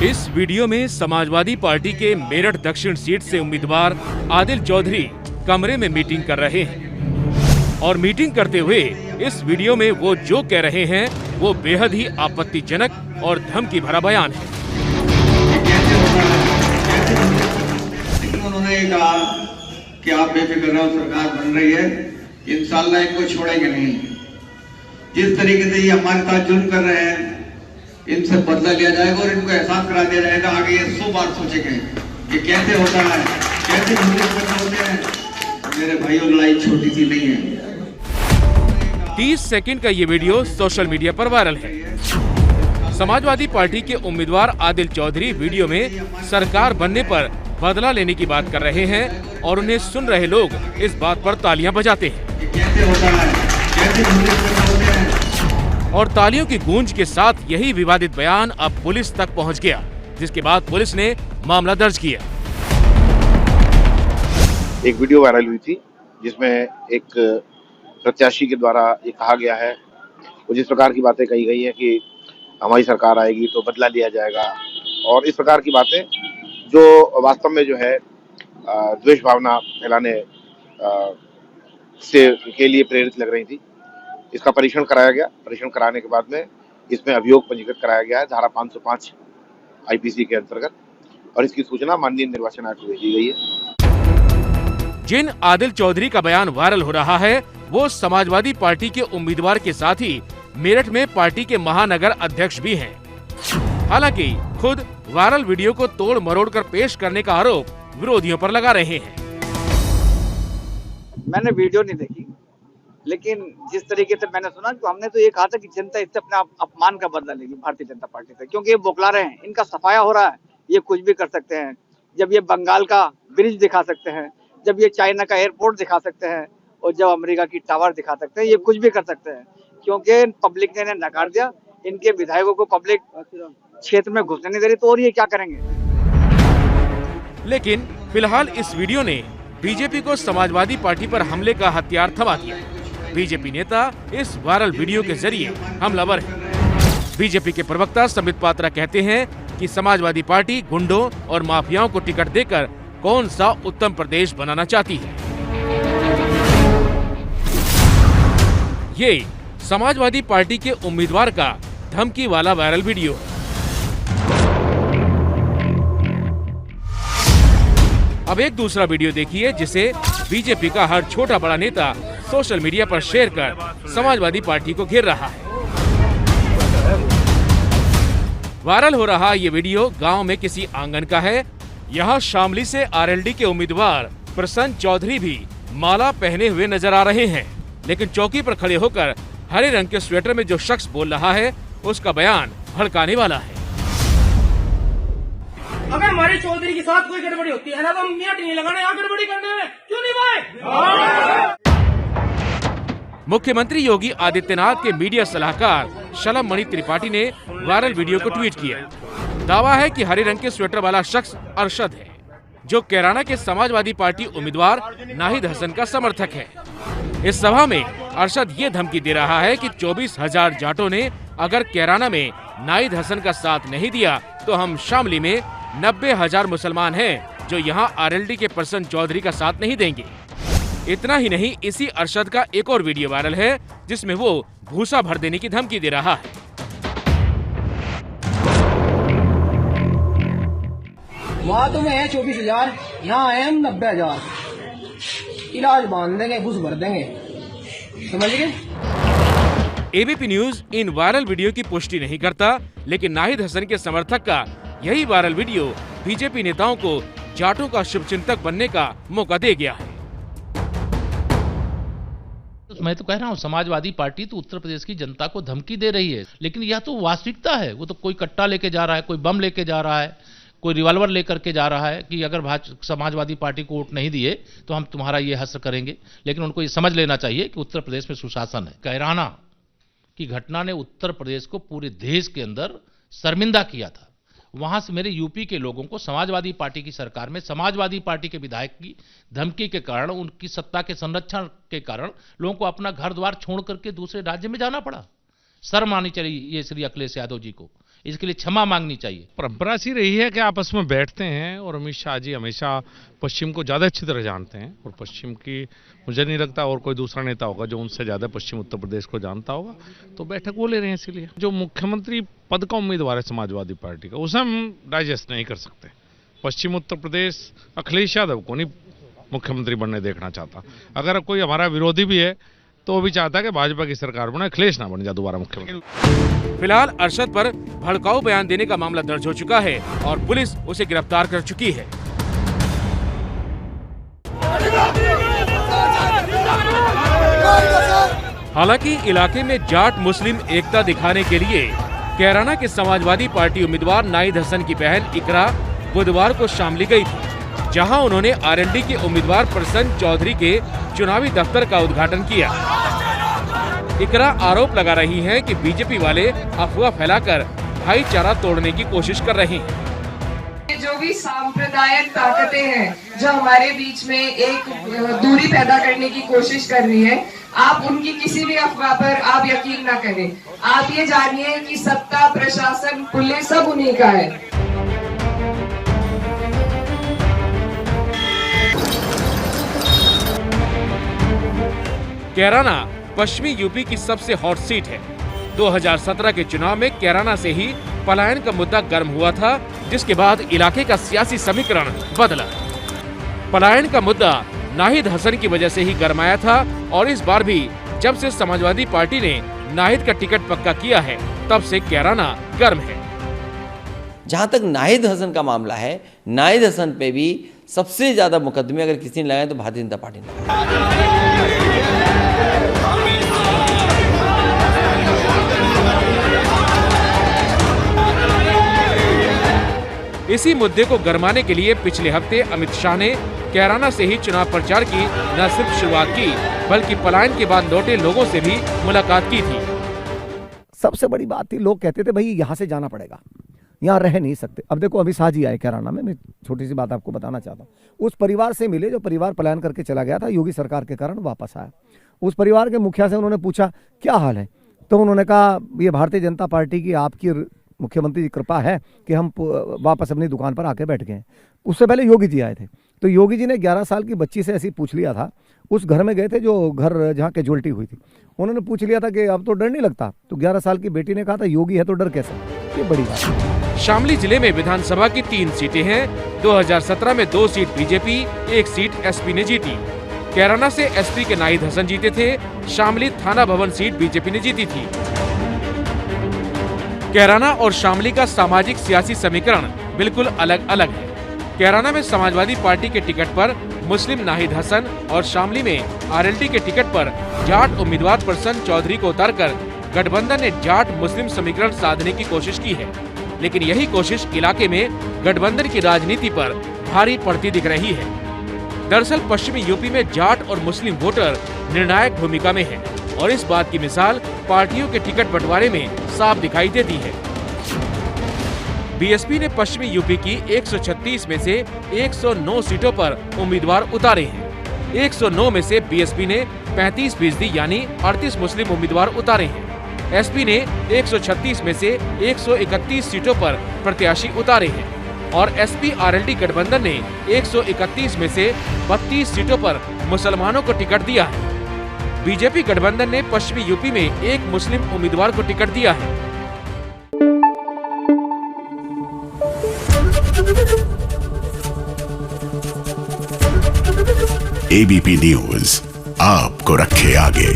इस वीडियो में समाजवादी पार्टी के मेरठ दक्षिण सीट से उम्मीदवार आदिल चौधरी कमरे में मीटिंग कर रहे हैं और मीटिंग करते हुए इस वीडियो में वो जो कह रहे हैं वो बेहद ही आपत्तिजनक और धमकी भरा बयान है। उन्होंने कहा कि आप बेफिक्र रहो, सरकार बन रही है, इंशाअल्लाह इनको छोड़ेंगे नहीं। जिस तरीके से ये हमारे साथ जुल्म कर रहे हैं, इनसे बदला लिया जाएगा और इनको एहसास करा दिया जाएगा। आगे ये 100 बार सोचेंगे कि कैसे होता है, कैसे होते हैं। मेरे भाइयों, लड़ाई छोटी सी नहीं है। 30 सेकंड का ये वीडियो सोशल मीडिया पर वायरल है। समाजवादी पार्टी के उम्मीदवार आदिल चौधरी वीडियो में सरकार बनने पर बदला लेने की बात कर रहे हैं और उन्हें सुन रहे लोग इस बात पर तालियां बजाते हैं। कैसे होता है, कैसे होते हैं। और तालियों की गूंज के साथ यही विवादित बयान अब पुलिस तक पहुंच गया, जिसके बाद पुलिस ने मामला दर्ज किया। एक वीडियो वायरल हुई थी जिसमें एक प्रत्याशी के द्वारा ये कहा गया है, वो जिस प्रकार की बातें कही गई है कि हमारी सरकार आएगी तो बदला लिया जाएगा, और इस प्रकार की बातें जो वास्तव में जो है द्वेष भावना फैलाने के लिए प्रेरित लग रही थी। इसका परीक्षण कराया गया। परीक्षण कराने के बाद में इसमें अभियोग पंजीकृत कराया गया है धारा 505 आईपीसी के अंतर्गत, और इसकी सूचना माननीय निर्वाचन आयोग को भेजी गई है। जिन आदिल चौधरी का बयान वायरल हो रहा है वो समाजवादी पार्टी के उम्मीदवार के साथ ही मेरठ में पार्टी के महानगर अध्यक्ष भी हैं। हालांकि खुद वायरल वीडियो को तोड़ मरोड़ कर पेश करने का आरोप विरोधियों पर लगा रहे हैं। मैंने वीडियो नहीं देखी, लेकिन जिस तरीके से मैंने सुना तो हमने तो ये कहा था कि जनता इससे अपने अपमान का बदला लेगी भारतीय जनता पार्टी से, क्योंकि ये बौखला रहे हैं, इनका सफाया हो रहा है, ये कुछ भी कर सकते हैं। जब ये बंगाल का ब्रिज दिखा सकते हैं, जब ये चाइना का एयरपोर्ट दिखा सकते हैं, और जब अमेरिका की टावर दिखा सकते हैं, ये कुछ भी कर सकते हैं, क्योंकि पब्लिक ने इन्हें नकार दिया। इनके विधायकों को पब्लिक क्षेत्र में घुसने नहीं दे रही, तो और ये क्या करेंगे। लेकिन फिलहाल इस वीडियो ने बीजेपी को समाजवादी पार्टी पर हमले का हथियार थमा दिया। बीजेपी नेता इस वायरल वीडियो के जरिए हमलावर है। बीजेपी के प्रवक्ता संबित पात्रा कहते हैं कि समाजवादी पार्टी गुंडों और माफियाओं को टिकट देकर कौन सा उत्तम प्रदेश बनाना चाहती है। ये समाजवादी पार्टी के उम्मीदवार का धमकी वाला वायरल वीडियो है। अब एक दूसरा वीडियो देखिए जिसे बीजेपी का हर छोटा बड़ा नेता सोशल मीडिया पर शेयर कर समाजवादी पार्टी को घेर रहा है। वायरल हो रहा ये वीडियो गांव में किसी आंगन का है। यहाँ शामली से आरएलडी के उम्मीदवार प्रसन्न चौधरी भी माला पहने हुए नजर आ रहे हैं, लेकिन चौकी पर खड़े होकर हरे रंग के स्वेटर में जो शख्स बोल रहा है उसका बयान भड़काने वाला है। अगर हमारे चौधरी के साथ कोई गड़बड़ी होती है ना तो हम मिनट नहीं लगाने यहाँ गड़बड़ी करने में, क्यों नहीं भाई। मुख्यमंत्री योगी आदित्यनाथ के मीडिया सलाहकार शलम मणि त्रिपाठी ने वायरल वीडियो को ट्वीट किया। दावा है कि हरे रंग के स्वेटर वाला शख्स अरशद है, जो कैराना के समाजवादी पार्टी उम्मीदवार नाहिद हसन का समर्थक है। इस सभा में अरशद ये धमकी दे रहा है कि 24,000 जाटों ने अगर कैराना में नाहिद हसन का साथ नहीं दिया तो हम शामली में 90,000 मुसलमान हैं जो यहाँ आरएलडी के प्रसन्न चौधरी का साथ नहीं देंगे। इतना ही नहीं, इसी अरशद का एक और वीडियो वायरल है जिसमें वो भूसा भर देने की धमकी दे रहा है। वहाँ तो है 24,000, यहाँ आए हम 90,000। इलाज बांध देंगे, घुस भर देंगे, समझ गए। ABP news in viral video की पुष्टि नहीं करता, लेकिन नाहिद हसन के समर्थक का यही वायरल वीडियो बीजेपी नेताओं को जाटों का शुभचिंतक बनने का मौका दे गया है। मैं तो कह रहा हूँ समाजवादी पार्टी तो उत्तर प्रदेश की जनता को धमकी दे रही है, लेकिन यह तो वास्तविकता है। वो तो कोई कट्टा लेके जा रहा है, कोई बम लेके जा रहा है, कोई रिवॉल्वर लेकर के जा रहा है कि अगर समाजवादी पार्टी को वोट नहीं दिए तो हम तुम्हारा ये हश्र करेंगे। लेकिन उनको ये समझ लेना चाहिए कि उत्तर प्रदेश में सुशासन है। कैराना की घटना ने उत्तर प्रदेश को पूरे देश के अंदर शर्मिंदा किया था। वहां से मेरे यूपी के लोगों को समाजवादी पार्टी की सरकार में समाजवादी पार्टी के विधायक की धमकी के कारण, उनकी सत्ता के संरक्षण के कारण लोगों को अपना घर द्वार छोड़ करके दूसरे राज्य में जाना पड़ा। शर्म आनी चाहिए ये श्री अखिलेश यादव जी को। इसके लिए क्षमा मांगनी चाहिए। परंपरा सी रही है कि आपस में बैठते हैं और अमित शाह जी हमेशा पश्चिम को ज़्यादा अच्छी तरह जानते हैं और पश्चिम की मुझे नहीं लगता और कोई दूसरा नेता होगा जो उनसे ज़्यादा पश्चिम उत्तर प्रदेश को जानता होगा, तो बैठक वो ले रहे हैं। इसीलिए जो मुख्यमंत्री पद का उम्मीदवार है समाजवादी पार्टी का, उसे हम डाइजेस्ट नहीं कर सकते। पश्चिम उत्तर प्रदेश अखिलेश यादव को नहीं मुख्यमंत्री बनने देखना चाहता। अगर कोई हमारा विरोधी भी है तो वो भी चाहता है कि भाजपा की सरकार बने, अखिलेश ना बन जाए दोबारा मुख्यमंत्री। फिलहाल अरशद पर भड़काऊ बयान देने का मामला दर्ज हो चुका है और पुलिस उसे गिरफ्तार कर चुकी है। हालांकि इलाके में जाट मुस्लिम एकता दिखाने के लिए कैराना के समाजवादी पार्टी उम्मीदवार नाहिद हसन की बहन इकरा बुधवार को शामली गई थी, जहां उन्होंने आरएलडी के उम्मीदवार प्रसन्न चौधरी के चुनावी दफ्तर का उद्घाटन किया। इकरा आरोप लगा रही हैं कि बीजेपी वाले अफवाह फैलाकर भाईचारा तोड़ने की कोशिश कर रहे हैं। जो भी सांप्रदायिक ताकतें हैं जो हमारे बीच में एक दूरी पैदा करने की कोशिश कर रही है, आप उनकी किसी भी अफवाह पर आप यकीन ना करें। आप ये जानिए कि सत्ता, प्रशासन, पुलिस सब उन्हीं का है। कैराना पश्चिमी यूपी की सबसे हॉट सीट है। 2017 के चुनाव में कैराना से ही पलायन का मुद्दा गर्म हुआ था, जिसके बाद इलाके का सियासी समीकरण बदला। पलायन का मुद्दा नाहिद हसन की वजह से ही गरमाया था और इस बार भी जब से समाजवादी पार्टी ने नाहिद का टिकट पक्का किया है, तब से कैराना गर्म है। जहां तक नाहिद हसन का मामला है, नाहिद हसन पे भी सबसे ज्यादा मुकदमे अगर किसी ने लगाए तो भारतीय जनता पार्टी ने लगाए। इसी मुद्दे को गरमाने के लिए पिछले हफ्ते अमित शाह ने कैराना से ही चुनाव प्रचार की न सिर्फ शुरुआत की, बल्कि पलायन के बाद लौटे लोगों से भी मुलाकात की थी। सबसे बड़ी बात थी, लोग कहते थे भाई यहाँ से जाना पड़ेगा, यहाँ रह नहीं सकते। अब देखो अमित शाह जी आए कैराना में, मैं छोटी सी बात आपको बताना चाहता हूँ। उस परिवार से मिले जो परिवार पलायन करके चला गया था, योगी सरकार के कारण वापस आया। उस परिवार के मुखिया से उन्होंने पूछा क्या हाल है, तो उन्होंने कहा ये भारतीय जनता पार्टी की आपकी मुख्यमंत्री की कृपा है कि हम वापस अपनी दुकान पर आके बैठ गए। उससे पहले योगी जी आए थे, तो योगी जी ने 11 साल की बच्ची से ऐसी पूछ लिया था। उस घर में गए थे जो घर जहाँ कैजुअल्टी हुई थी, उन्होंने पूछ लिया था कि अब तो डर नहीं लगता, तो 11 साल की बेटी ने कहा था योगी है तो डर कैसे। ये बड़ी बात है। शामली जिले में विधानसभा की 3 सीटें हैं। 2017 में 2 सीट बीजेपी, 1 सीट एसपी ने जीती। कैराना से एसपी के नाहिद हसन जीते थे। शामली थाना भवन सीट बीजेपी ने जीती थी। कैराना और शामली का सामाजिक सियासी समीकरण बिल्कुल अलग अलग है। कैराना में समाजवादी पार्टी के टिकट पर मुस्लिम नाहिद हसन और शामली में आरएलडी के टिकट पर जाट उम्मीदवार प्रसन्न चौधरी को उतारकर गठबंधन ने जाट मुस्लिम समीकरण साधने की कोशिश की है, लेकिन यही कोशिश इलाके में गठबंधन की राजनीति पर भारी पड़ती दिख रही है। दरअसल पश्चिमी यूपी में जाट और मुस्लिम वोटर निर्णायक भूमिका में है और इस बात की मिसाल पार्टियों के टिकट बंटवारे में साफ दिखाई देती है। बीएसपी ने पश्चिमी यूपी की 136 में से 109 सीटों पर उम्मीदवार उतारे हैं। 109 में से बीएसपी ने 35% यानी 38 मुस्लिम उम्मीदवार उतारे हैं। एसपी ने 136 में से 131 सीटों पर प्रत्याशी उतारे हैं और एसपी आरएलडी गठबंधन ने 131 में से 32 सीटों पर मुसलमानों को टिकट दिया है। बीजेपी गठबंधन ने पश्चिमी यूपी में 1 मुस्लिम उम्मीदवार को टिकट दिया है। एबीपी न्यूज आपको रखे आगे।